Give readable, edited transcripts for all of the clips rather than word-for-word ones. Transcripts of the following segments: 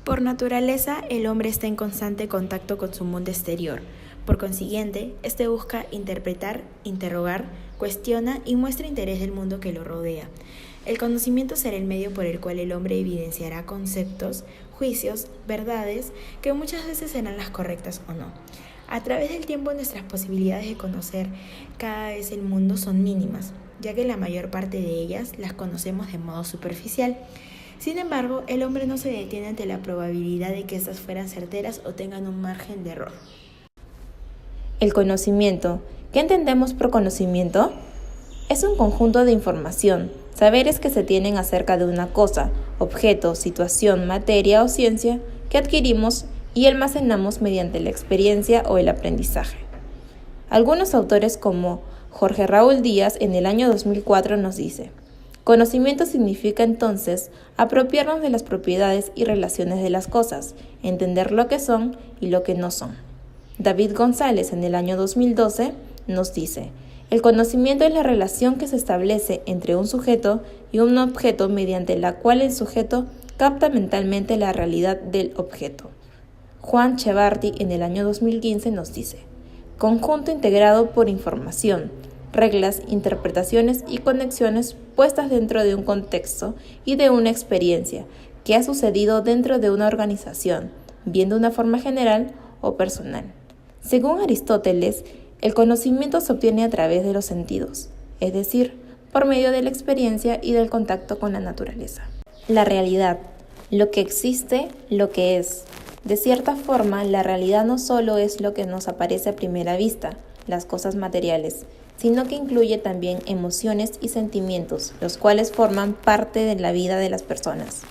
Por naturaleza, el hombre está en constante contacto con su mundo exterior. Por consiguiente, este busca interpretar, interrogar, cuestiona y muestra interés del mundo que lo rodea. El conocimiento será el medio por el cual el hombre evidenciará conceptos, juicios, verdades, que muchas veces serán las correctas o no. A través del tiempo nuestras posibilidades de conocer cada vez el mundo son mínimas, ya que la mayor parte de ellas las conocemos de modo superficial. Sin embargo, el hombre no se detiene ante la probabilidad de que éstas fueran certeras o tengan un margen de error. El conocimiento. ¿Qué entendemos por conocimiento? Es un conjunto de información, saberes que se tienen acerca de una cosa, objeto, situación, materia o ciencia que adquirimos y almacenamos mediante la experiencia o el aprendizaje. Algunos autores como Jorge Raúl Díaz en el año 2004 nos dice: conocimiento significa entonces apropiarnos de las propiedades y relaciones de las cosas, entender lo que son y lo que no son. David González en el año 2012 nos dice: el conocimiento es la relación que se establece entre un sujeto y un objeto mediante la cual el sujeto capta mentalmente la realidad del objeto. Juan Chevarti en el año 2015 nos dice: conjunto integrado por información, reglas, interpretaciones y conexiones puestas dentro de un contexto y de una experiencia que ha sucedido dentro de una organización, bien de una forma general o personal. Según Aristóteles, el conocimiento se obtiene a través de los sentidos, es decir, por medio de la experiencia y del contacto con la naturaleza. La realidad, lo que existe, lo que es. De cierta forma, la realidad no solo es lo que nos aparece a primera vista, las cosas materiales, sino que incluye también emociones y sentimientos, los cuales forman parte de la vida de las personas.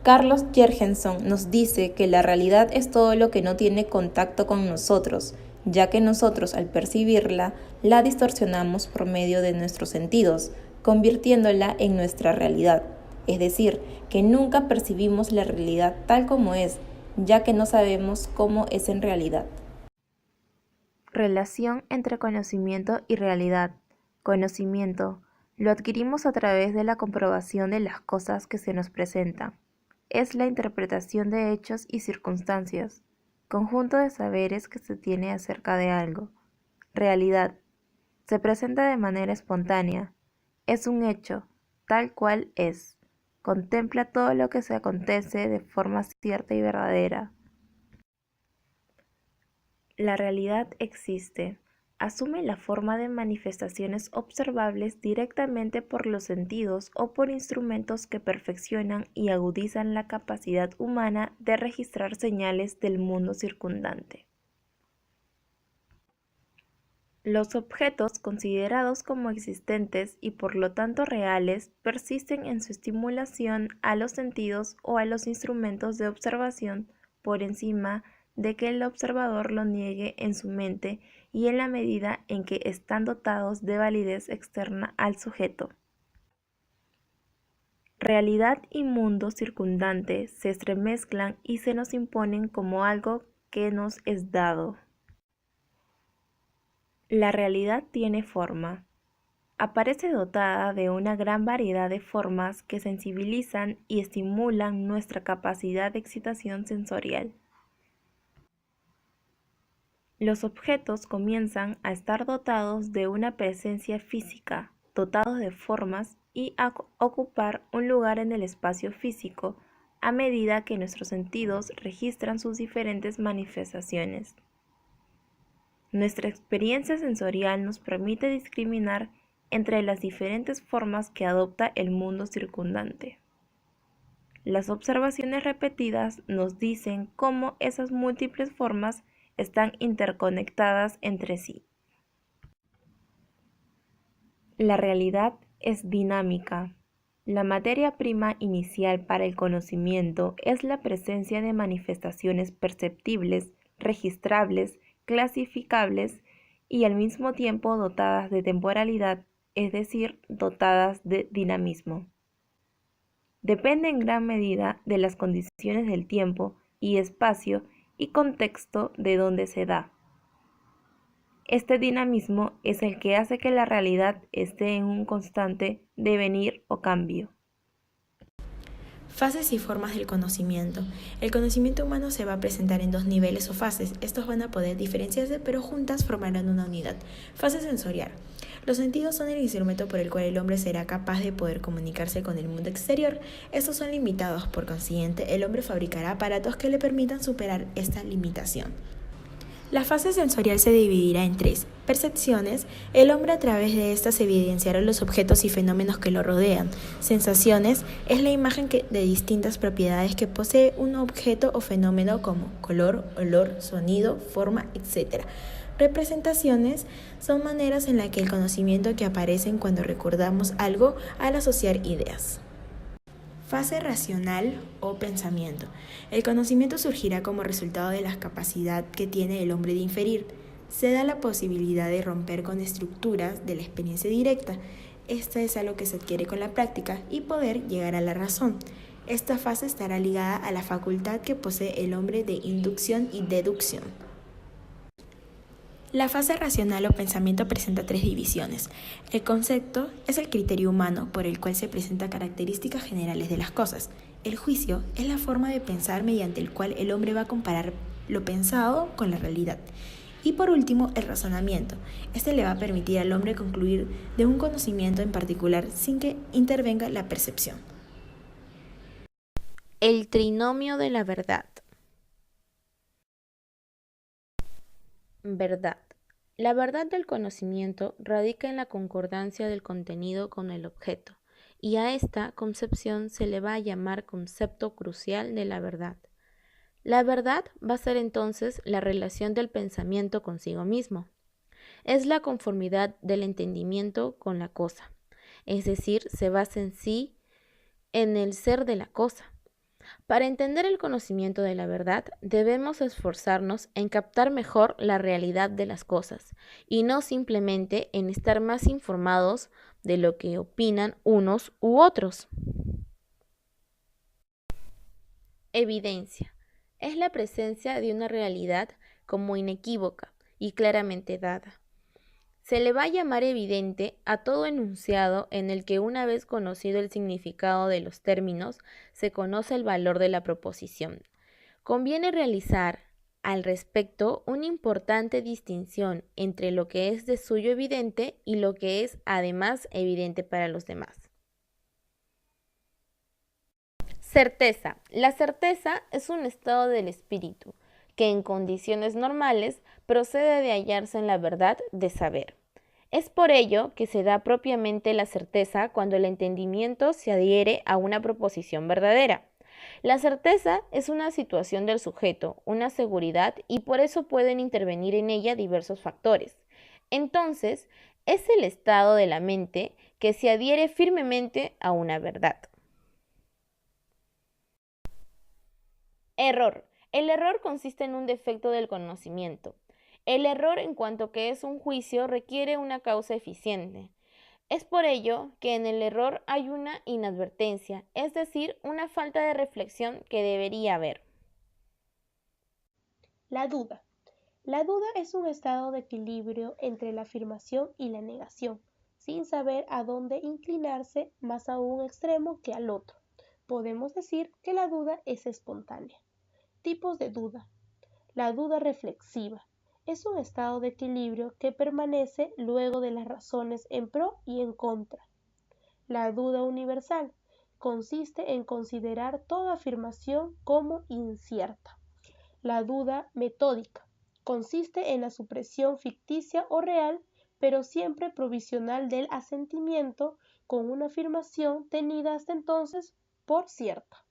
Carlos Jergenson nos dice que la realidad es todo lo que no tiene contacto con nosotros, ya que nosotros al percibirla, la distorsionamos por medio de nuestros sentidos, convirtiéndola en nuestra realidad. Es decir, que nunca percibimos la realidad tal como es, ya que no sabemos cómo es en realidad. Relación entre conocimiento y realidad. Conocimiento. Lo adquirimos a través de la comprobación de las cosas que se nos presentan. Es la interpretación de hechos y circunstancias, conjunto de saberes que se tiene acerca de algo. Realidad. Se presenta de manera espontánea. Es un hecho, tal cual es. Contempla todo lo que se acontece de forma cierta y verdadera. La realidad existe. Asume la forma de manifestaciones observables directamente por los sentidos o por instrumentos que perfeccionan y agudizan la capacidad humana de registrar señales del mundo circundante. Los objetos considerados como existentes y por lo tanto reales persisten en su estimulación a los sentidos o a los instrumentos de observación por encima de que el observador lo niegue en su mente y en la medida en que están dotados de validez externa al sujeto. Realidad y mundo circundante se entremezclan y se nos imponen como algo que nos es dado. La realidad tiene forma. Aparece dotada de una gran variedad de formas que sensibilizan y estimulan nuestra capacidad de excitación sensorial. Los objetos comienzan a estar dotados de una presencia física, dotados de formas y a ocupar un lugar en el espacio físico a medida que nuestros sentidos registran sus diferentes manifestaciones. Nuestra experiencia sensorial nos permite discriminar entre las diferentes formas que adopta el mundo circundante. Las observaciones repetidas nos dicen cómo esas múltiples formas están interconectadas entre sí. La realidad es dinámica. La materia prima inicial para el conocimiento es la presencia de manifestaciones perceptibles, registrables, clasificables y al mismo tiempo dotadas de temporalidad, es decir, dotadas de dinamismo. Depende en gran medida de las condiciones del tiempo y espacio y contexto de donde se da. Este dinamismo es el que hace que la realidad esté en un constante devenir o cambio. Fases y formas del conocimiento. El conocimiento humano se va a presentar en dos niveles o fases. Estos van a poder diferenciarse, pero juntas formarán una unidad. Fase sensorial. Los sentidos son el instrumento por el cual el hombre será capaz de poder comunicarse con el mundo exterior. Estos son limitados, por consiguiente, el hombre fabricará aparatos que le permitan superar esta limitación. La fase sensorial se dividirá en tres. Percepciones. El hombre a través de estas evidenciará los objetos y fenómenos que lo rodean. Sensaciones. Es la imagen de distintas propiedades que posee un objeto o fenómeno como color, olor, sonido, forma, etc. Representaciones son maneras en las que el conocimiento que aparecen cuando recordamos algo al asociar ideas. Fase racional o pensamiento. El conocimiento surgirá como resultado de la capacidad que tiene el hombre de inferir. Se da la posibilidad de romper con estructuras de la experiencia directa. Esta es algo que se adquiere con la práctica y poder llegar a la razón. Esta fase estará ligada a la facultad que posee el hombre de inducción y deducción. La fase racional o pensamiento presenta tres divisiones. El concepto es el criterio humano por el cual se presentan características generales de las cosas. El juicio es la forma de pensar mediante el cual el hombre va a comparar lo pensado con la realidad. Y por último, el razonamiento. Este le va a permitir al hombre concluir de un conocimiento en particular sin que intervenga la percepción. El trinomio de la verdad. Verdad. La verdad del conocimiento radica en la concordancia del contenido con el objeto, y a esta concepción se le va a llamar concepto crucial de la verdad. La verdad va a ser entonces la relación del pensamiento consigo mismo. Es la conformidad del entendimiento con la cosa, es decir, se basa en sí, en el ser de la cosa. Para entender el conocimiento de la verdad, debemos esforzarnos en captar mejor la realidad de las cosas y no simplemente en estar más informados de lo que opinan unos u otros. Evidencia. Es la presencia de una realidad como inequívoca y claramente dada. Se le va a llamar evidente a todo enunciado en el que, una vez conocido el significado de los términos, se conoce el valor de la proposición. Conviene realizar al respecto una importante distinción entre lo que es de suyo evidente y lo que es además evidente para los demás. Certeza. La certeza es un estado del espíritu que en condiciones normales procede de hallarse en la verdad de saber. Es por ello que se da propiamente la certeza cuando el entendimiento se adhiere a una proposición verdadera. La certeza es una situación del sujeto, una seguridad, y por eso pueden intervenir en ella diversos factores. Entonces, es el estado de la mente que se adhiere firmemente a una verdad. Error. El error consiste en un defecto del conocimiento. El error, en cuanto que es un juicio, requiere una causa eficiente. Es por ello que en el error hay una inadvertencia, es decir, una falta de reflexión que debería haber. La duda. La duda es un estado de equilibrio entre la afirmación y la negación, sin saber a dónde inclinarse más a un extremo que al otro. Podemos decir que la duda es espontánea. Tipos de duda. La duda reflexiva es un estado de equilibrio que permanece luego de las razones en pro y en contra. La duda universal consiste en considerar toda afirmación como incierta. La duda metódica consiste en la supresión ficticia o real, pero siempre provisional del asentimiento con una afirmación tenida hasta entonces por cierta.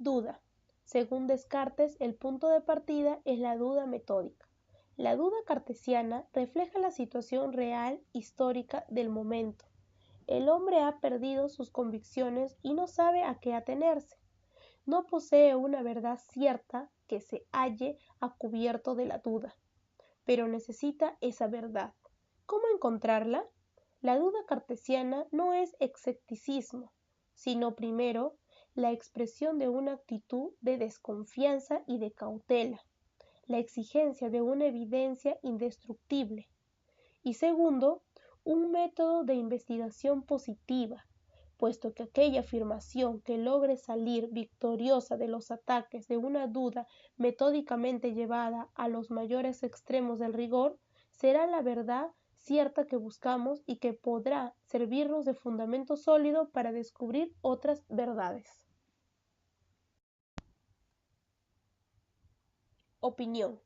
Duda. Según Descartes, el punto de partida es la duda metódica. La duda cartesiana refleja la situación real histórica del momento. El hombre ha perdido sus convicciones y no sabe a qué atenerse. No posee una verdad cierta que se halle a cubierto de la duda, pero necesita esa verdad. ¿Cómo encontrarla? La duda cartesiana no es escepticismo, sino primero la expresión de una actitud de desconfianza y de cautela, la exigencia de una evidencia indestructible, y segundo, un método de investigación positiva, puesto que aquella afirmación que logre salir victoriosa de los ataques de una duda metódicamente llevada a los mayores extremos del rigor, será la verdad cierta que buscamos y que podrá servirnos de fundamento sólido para descubrir otras verdades. Opinión.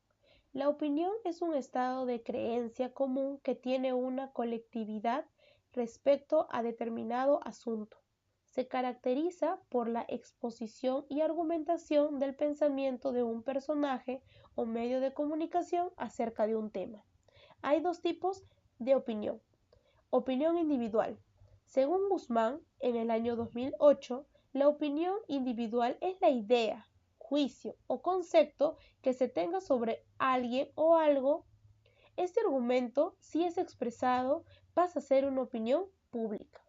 La opinión es un estado de creencia común que tiene una colectividad respecto a determinado asunto. Se caracteriza por la exposición y argumentación del pensamiento de un personaje o medio de comunicación acerca de un tema. Hay dos tipos de opinión. Opinión individual. Según Guzmán, en el año 2008, la opinión individual es la idea, juicio o concepto que se tenga sobre alguien o algo. Este argumento, si es expresado, pasa a ser una opinión pública.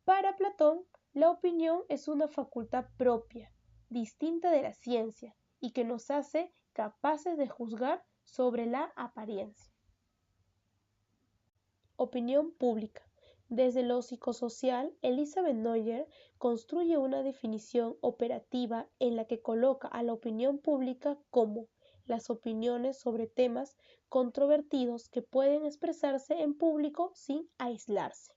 Para Platón, la opinión es una facultad propia, distinta de la ciencia, y que nos hace capaces de juzgar sobre la apariencia. Opinión pública. Desde lo psicosocial, Elizabeth Noyer construye una definición operativa en la que coloca a la opinión pública como las opiniones sobre temas controvertidos que pueden expresarse en público sin aislarse.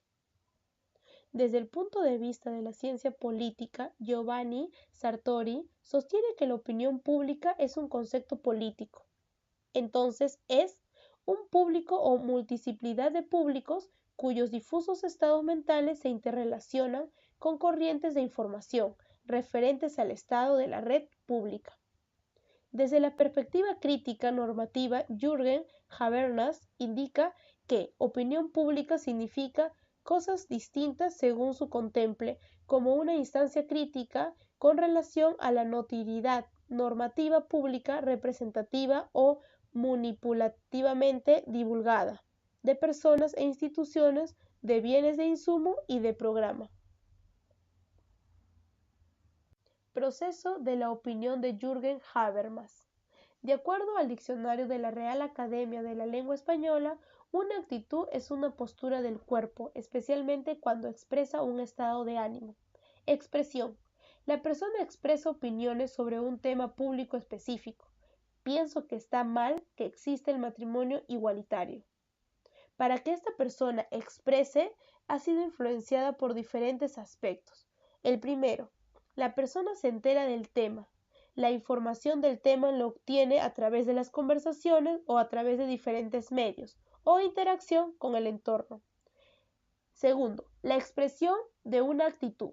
Desde el punto de vista de la ciencia política, Giovanni Sartori sostiene que la opinión pública es un concepto político. Entonces es un público o multiplicidad de públicos cuyos difusos estados mentales se interrelacionan con corrientes de información referentes al estado de la red pública. Desde la perspectiva crítica normativa, Jürgen Habermas indica que opinión pública significa cosas distintas según su contemple, como una instancia crítica con relación a la notoriedad normativa pública representativa o manipulativamente divulgada, de personas e instituciones, de bienes de insumo y de programa. Proceso de la opinión de Jürgen Habermas. De acuerdo al diccionario de la Real Academia de la Lengua Española, una actitud es una postura del cuerpo, especialmente cuando expresa un estado de ánimo. Expresión. La persona expresa opiniones sobre un tema público específico. Pienso que está mal que existe el matrimonio igualitario. Para que esta persona exprese, ha sido influenciada por diferentes aspectos. El primero, la persona se entera del tema. La información del tema lo obtiene a través de las conversaciones o a través de diferentes medios o interacción con el entorno. Segundo, la expresión de una actitud.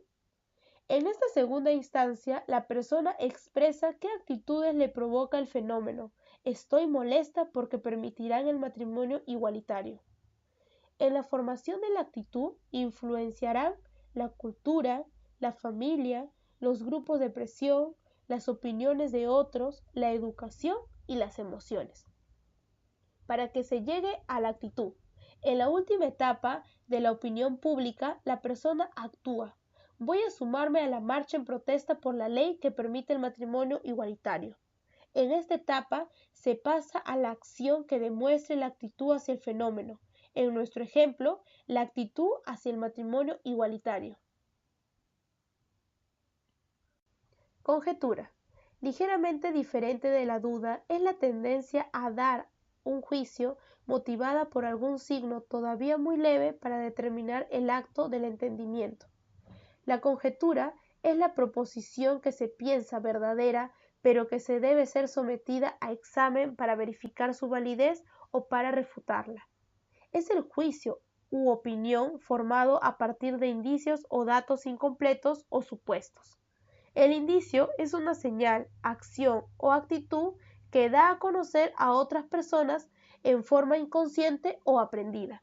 En esta segunda instancia, la persona expresa qué actitudes le provoca el fenómeno. Estoy molesta porque permitirán el matrimonio igualitario. En la formación de la actitud influenciarán la cultura, la familia, los grupos de presión, las opiniones de otros, la educación y las emociones. Para que se llegue a la actitud, en la última etapa de la opinión pública, la persona actúa. Voy a sumarme a la marcha en protesta por la ley que permite el matrimonio igualitario. En esta etapa se pasa a la acción que demuestre la actitud hacia el fenómeno. En nuestro ejemplo, la actitud hacia el matrimonio igualitario. Conjetura. Ligeramente diferente de la duda es la tendencia a dar un juicio motivada por algún signo todavía muy leve para determinar el acto del entendimiento. La conjetura es la proposición que se piensa verdadera, pero que se debe ser sometida a examen para verificar su validez o para refutarla. Es el juicio u opinión formado a partir de indicios o datos incompletos o supuestos. El indicio es una señal, acción o actitud que da a conocer a otras personas en forma inconsciente o aprendida.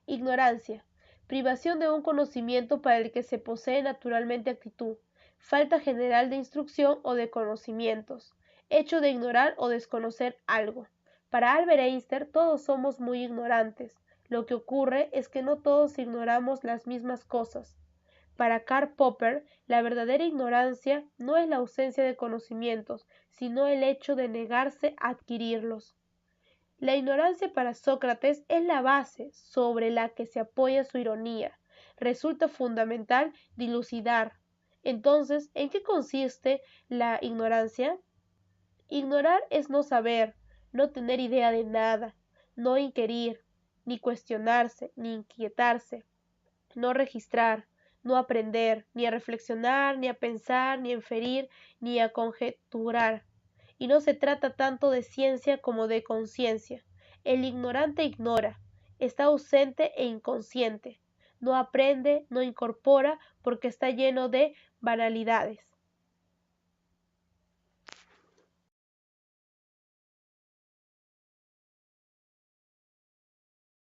Ignorancia. Privación de un conocimiento para el que se posee naturalmente actitud. Falta general de instrucción o de conocimientos. Hecho de ignorar o desconocer algo. Para Albert Einstein, todos somos muy ignorantes. Lo que ocurre es que no todos ignoramos las mismas cosas. Para Karl Popper, la verdadera ignorancia no es la ausencia de conocimientos, sino el hecho de negarse a adquirirlos. La ignorancia para Sócrates es la base sobre la que se apoya su ironía. Resulta fundamental dilucidar. Entonces, ¿en qué consiste la ignorancia? Ignorar es no saber, no tener idea de nada, no inquirir, ni cuestionarse, ni inquietarse, no registrar, no aprender, ni a reflexionar, ni a pensar, ni a inferir, ni a conjeturar. Y no se trata tanto de ciencia como de conciencia. El ignorante ignora, está ausente e inconsciente, no aprende, no incorpora porque está lleno de banalidades.